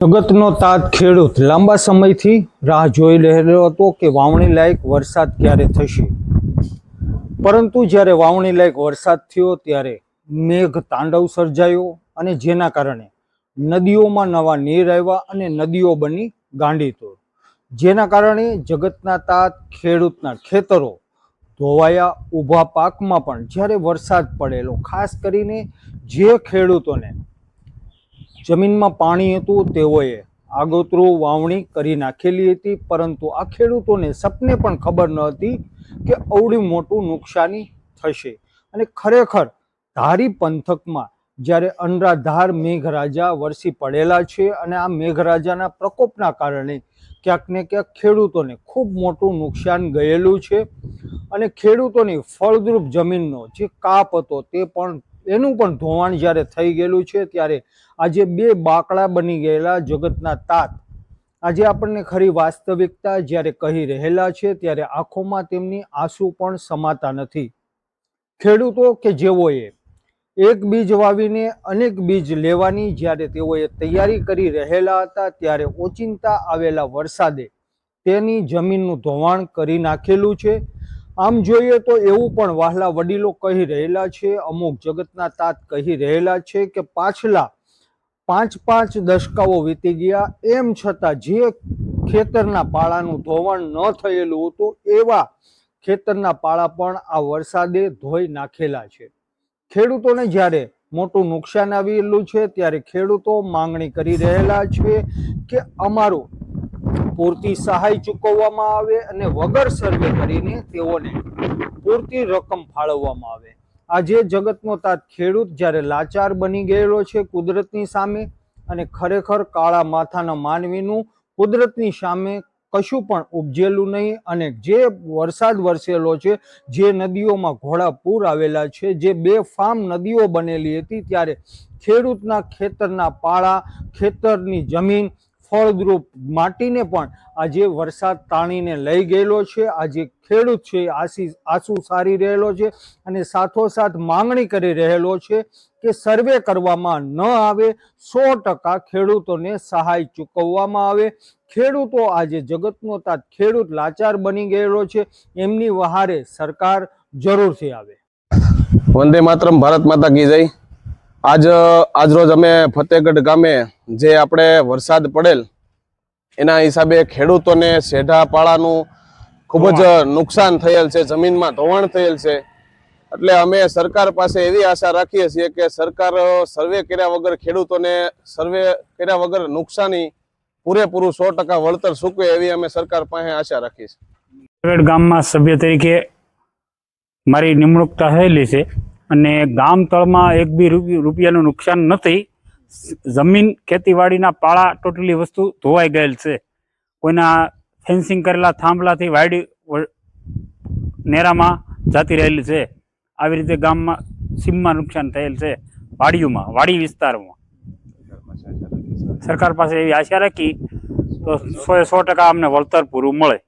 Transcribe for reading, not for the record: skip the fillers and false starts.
જગતનો તાત ખેડૂત લાંબા સમયથી રાહ જોઈ રહેલો હતો કે વાવણી લાયક વરસાદ ક્યારે થશે, પરંતુ જ્યારે વાવણી લાયક વરસાદ થયો ત્યારે મેઘ તાંડવ સર્જાયો અને જેના કારણે નદીઓમાં નવા નીર આવ્યા અને નદીઓ બની ગાંડીતુર, જેના કારણે જગતના તાત ખેડૂતના ખેતરો ધોવાયા. ઊભા પાકમાં પણ જ્યારે વરસાદ પડેલો, ખાસ કરીને જે ખેડૂતોને જમીનમાં પાણી હતું તેઓએ આગોતરું વાવણી કરી નાખેલી હતી, પરંતુ આ ખેડૂતોને સપને પણ ખબર ન હતી કે અવડું મોટું નુકસાની થશે. અને ખરેખર ધારી પંથકમાં જ્યારે અનરાધાર મેઘરાજા વરસી પડેલા છે અને આ મેઘરાજાના પ્રકોપના કારણે ક્યાંક ને ક્યાંક ખેડૂતોને ખૂબ મોટું નુકસાન ગયેલું છે અને ખેડૂતોની ફળદ્રુપ જમીનનો જે કાપ હતો તે પણ એનું પણ ધોવાણ જ્યારે થઈ ગયેલું છે. ત્યારે આજે બે બાકડા બની ગયેલા જગતના તાત આજે આપણને ખરી વાસ્તવિકતા જ્યારે કહી રહેલા છે, ત્યારે આંખોમાં તેમની આંસુ પણ સમાતા નથી. ખેડૂતો કે જેઓએ એક બીજ વાવીને અનેક બીજ લેવાની જ્યારે તેઓએ તૈયારી કરી રહેલા હતા, ત્યારે ઓચિંતા આવેલા વરસાદે તેની જમીનનું ધોવાણ કરી નાખેલું છે. આમ જોઈએ તો એવું પણ વહાલા વડીલો કહી રહેલા છે, અમુક જગતના તાત કહી રહેલા છે કે પાછલા 5 દશકાઓ વીતી ગયા, એમ છતાં જે ખેતરના પાળાનું ધોવાણ ન થયેલું હતું એવા ખેતરના પાળા પણ આ વરસાદે ધોઈ નાખેલા છે. ખેડૂતોને જ્યારે મોટું નુકસાન આવેલું છે ત્યારે ખેડૂતો માંગણી કરી રહેલા છે કે અમારું પૂરતી સહાય ચૂકવવામાં આવે અને વગર સર્વે કરીને તેઓને પૂરતી રકમ ફાળવવામાં આવે. આજે જગતનો તાત ખેડૂત જ્યારે લાચાર બની ગયેલો છે કુદરતની સામે, અને ખરેખર કાળા માથાના માનવીનું કુદરતની સામે કશું પણ ઉપજેલું નહીં, અને જે વરસાદ વરસેલો છે, જે નદીઓમાં ઘોડા પૂર આવેલા છે, જે બેફામ નદીઓ બનેલી હતી, ત્યારે ખેડૂતના ખેતરના પાળા, ખેતરની જમીન, ફળદ્રુપ માટીને પણ આજે વરસાદ તાણીને લઈ ગયેલો છે. આજે ખેડૂત છે આંસુ સારી રહેલો છે અને સાથોસાથ માંગણી કરી રહેલો છે કે સર્વે કરવામાં ન આવે, 100% ખેડૂતોને સહાય ચૂકવવામાં આવે. ખેડૂતો આજે જગતનો તાત ખેડૂત લાચાર બની ગયેલો છે, એમની વહારે સરકાર જરૂરથી આવે. વંદે માતરમ, ભારત માતા કી જય. આજરોજ અમે ફતેહગઢ ગામે જે આપણે વરસાદ પડેલ એના હિસાબે ખેડૂતોને શેઢા પાળાનું ખૂબ જ નુકસાન થયેલ છે, જમીનમાં ધોવાણ થયેલ છે. એટલે અમે સરકાર પાસે એવી આશા રાખીએ છીએ કે સરકાર સર્વે કર્યા વગર ખેડૂતોને સર્વે કર્યા વગર નુકસાની પૂરેપૂરું 100% વળતર ચૂકવે એવી અમે સરકાર પાસે આશા રાખીએ છીએ. ફતેહગઢ ગામમાં સભ્ય તરીકે મારી નિમણૂક થયેલી છે અને ગામ તળમાં એક બી રૂપિયાનું નુકસાન નથી. જમીન ખેતીવાડીના પાળા ટોટલી વસ્તુ ધોવાઈ ગયેલ છે. કોઈના ફેન્સિંગ કરેલા થાંભલાથી વાડી નેરામાં જતી રહેલી છે. આવી રીતે ગામમાં સીમમાં નુકસાન થયેલ છે. વાડીઓમાં, વાડી વિસ્તારમાં સરકાર પાસે એવી આશા રાખી તો 100% અમને વળતર પૂરું મળે.